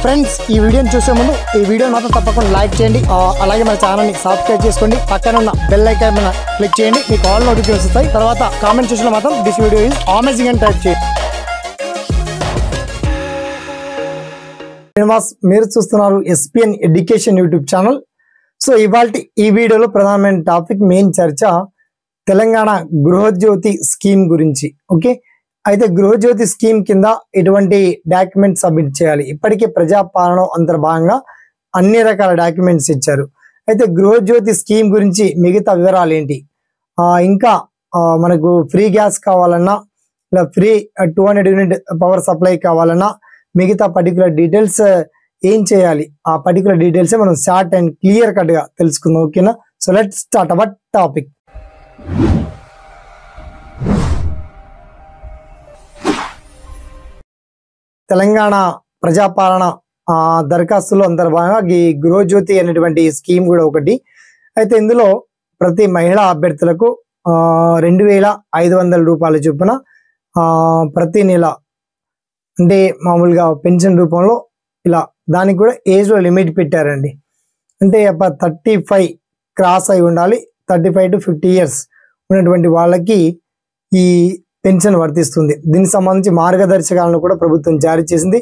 Friends ఈ వీడియోని చూసే ముందు ఈ వీడియోని మాత్రం తప్పకుండా లైక్ చేయండి, అలాగే మన ఛానల్ని సబ్స్క్రైబ్ చేసుకోండి, పక్కన ఉన్న బెల్ ఐకాన్ మీద క్లిక్ చేయండి, మీకు ఆల్ నోటిఫికేషన్స్ వస్తాయి. తర్వాత కామెంట్ సెక్షన్లో మాత్రం దిస్ వీడియో ఈజ్ అమేజింగ్ అని టైప్ చేయండి. మీరు చూస్తున్నారు SPN education YouTube channel. So ఇవాళ ఈ వీడియోలో ప్రధానమైన టాపిక్ మెయిన్ చర్చ తెలంగాణ గృహజ్యోతి స్కీమ్ గురించి. ఓకే, అయితే గృహజ్యోతి స్కీమ్ కింద ఎటువంటి డాక్యుమెంట్స్ సబ్మిట్ చేయాలి? ఇప్పటికే ప్రజాపాలన అంతర్భాగంగా అన్ని రకాల డాక్యుమెంట్స్ ఇచ్చారు. అయితే గృహజ్యోతి స్కీమ్ గురించి మిగతా వివరాలు ఏంటి, ఇంకా మనకు ఫ్రీ గ్యాస్ కావాలన్నా ఇలా ఫ్రీ 200 యూనిట్ పవర్ సప్లై కావాలన్నా మిగతా పర్టికులర్ డీటెయిల్స్ ఏం చేయాలి, ఆ పర్టికులర్ డీటెయిల్స్ మనం షార్ట్ అండ్ క్లియర్ కట్ గా తెలుసుకుందాం. ఓకేనా? So let's start our topic. Telangana ప్రజాపాలన దరఖాస్తులో అంతర్భాగంగా ఈ గృహజ్యోతి అనేటువంటి స్కీమ్ కూడా ఒకటి. అయితే ఇందులో ప్రతి మహిళా అభ్యర్థులకు 2500 రూపాయల చొప్పున ప్రతి నెల, అంటే మామూలుగా పెన్షన్ రూపంలో ఇలా, దానికి కూడా ఏజ్ లో లిమిట్ పెట్టారండి. అంటే 35 క్రాస్ అయి ఉండాలి, 35 to 50 ఇయర్స్ ఉన్నటువంటి వాళ్ళకి ఈ పెన్షన్ వర్తిస్తుంది. దీనికి సంబంధించి మార్గదర్శకాలను కూడా ప్రభుత్వం జారీ చేసింది.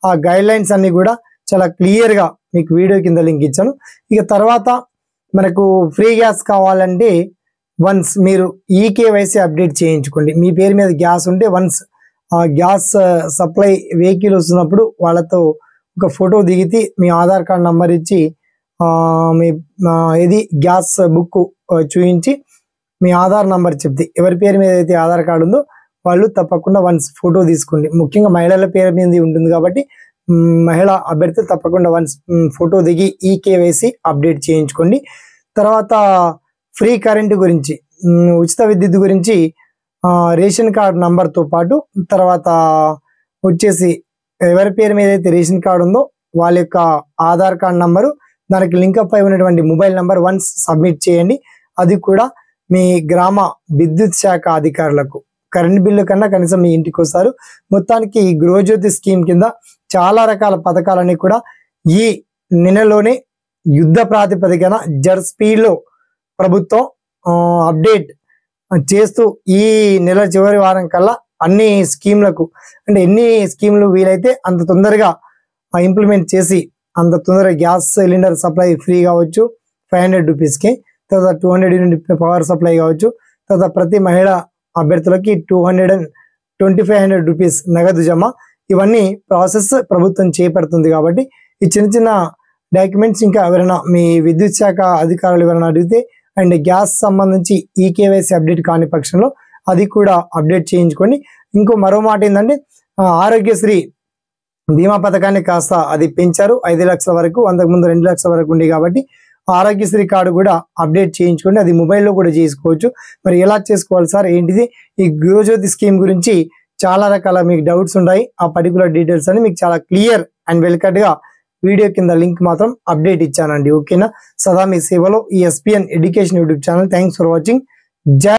ఆ గైడ్ లైన్స్ అన్ని కూడా చాలా క్లియర్ గా మీకు వీడియో కింద లింక్ ఇచ్చాను. ఇక తర్వాత మనకు ఫ్రీ గ్యాస్ కావాలంటే వన్స్ మీరు ఈకేవైసీ అప్డేట్ చేయించుకోండి. మీ పేరు మీద గ్యాస్ ఉంటే వన్స్ ఆ గ్యాస్ సప్లై వెహికల్ వస్తున్నప్పుడు వాళ్ళతో ఒక ఫోటో దిగితే మీ ఆధార్ కార్డ్ నంబర్ ఇచ్చి మీ ఇది గ్యాస్ బుక్ చూపించి మీ ఆధార్ నంబర్ చెప్తే ఎవరి పేరు మీద అయితే ఆధార్ కార్డు ఉందో వాళ్ళు తప్పకుండా వన్స్ ఫోటో తీసుకోండి. ముఖ్యంగా మహిళల పేరు మీద ఉంటుంది కాబట్టి మహిళా అభ్యర్థులు తప్పకుండా వన్స్ ఫోటో దిగి ఈకేవైసీ అప్డేట్ చేయించుకోండి. తర్వాత ఫ్రీ కరెంటు గురించి, ఉచిత విద్యుత్ గురించి రేషన్ కార్డు నంబర్తో పాటు తర్వాత వచ్చేసి ఎవరి పేరు మీద అయితే రేషన్ కార్డు ఉందో వాళ్ళ యొక్క ఆధార్ కార్డు నంబరు, దానికి లింకప్ అయి ఉన్నటువంటి మొబైల్ నంబర్ వన్స్ సబ్మిట్ చేయండి. అది కూడా మీ గ్రామ విద్యుత్ శాఖ అధికారులకు కరెంట్ బిల్లు కన్నా కనీసం మీ ఇంటికి వస్తారు. మొత్తానికి ఈ గృహజ్యోతి స్కీమ్ కింద చాలా రకాల పథకాలన్నీ కూడా ఈ నెలలోనే యుద్ధ ప్రాతిపదికన జడ్ స్పీడ్ లో ప్రభుత్వం అప్డేట్ చేస్తూ ఈ నెల చివరి వారం కల్లా అన్ని స్కీమ్లకు, అంటే ఎన్ని స్కీమ్లు వీలైతే అంత తొందరగా ఇంప్లిమెంట్ చేసి అంత తొందరగా గ్యాస్ సిలిండర్ సప్లై ఫ్రీ కావచ్చు 500 రూపీస్కి, తర్వాత 200 యూనిట్ పవర్ సప్లై కావచ్చు, తర్వాత ప్రతి మహిళా అభ్యర్థులకి 2500 రూపీస్ నగదు జమ, ఇవన్నీ ప్రాసెస్ ప్రభుత్వం చేపడుతుంది. కాబట్టి ఈ చిన్న చిన్న డాక్యుమెంట్స్ ఇంకా ఎవరైనా మీ విద్యుత్ శాఖ అధికారులు ఎవరైనా అడిగితే అండ్ గ్యాస్ సంబంధించి ఈకేవైసీ అప్డేట్ కాని పక్షంలో అది కూడా అప్డేట్ చేయించుకోండి. ఇంకో మరో మాట ఏంటంటే ఆరోగ్యశ్రీ బీమా పథకాన్ని కాస్త అది పెంచారు 5 లక్షల వరకు, అంతకుముందు 2 లక్షల వరకు ఉంది. కాబట్టి ఆరోగ్యశ్రీ కార్డు కూడా అప్డేట్ చేయించుకోండి. అది మొబైల్లో కూడా చేసుకోవచ్చు. మరి ఎలా చేసుకోవాలి సార్, ఏంటిది? ఈ గృహజ్యోతి స్కీమ్ గురించి చాలా రకాల మీకు డౌట్స్ ఉన్నాయి. ఆ పర్టికులర్ డీటెయిల్స్ అని మీకు చాలా క్లియర్ అండ్ వెల్కట్ గా వీడియో కింద లింక్ మాత్రం అప్డేట్ ఇచ్చానండి. ఓకేనా? సదా మీ సేవలో ఈ SPN education YouTube channel. Thanks for watching. జై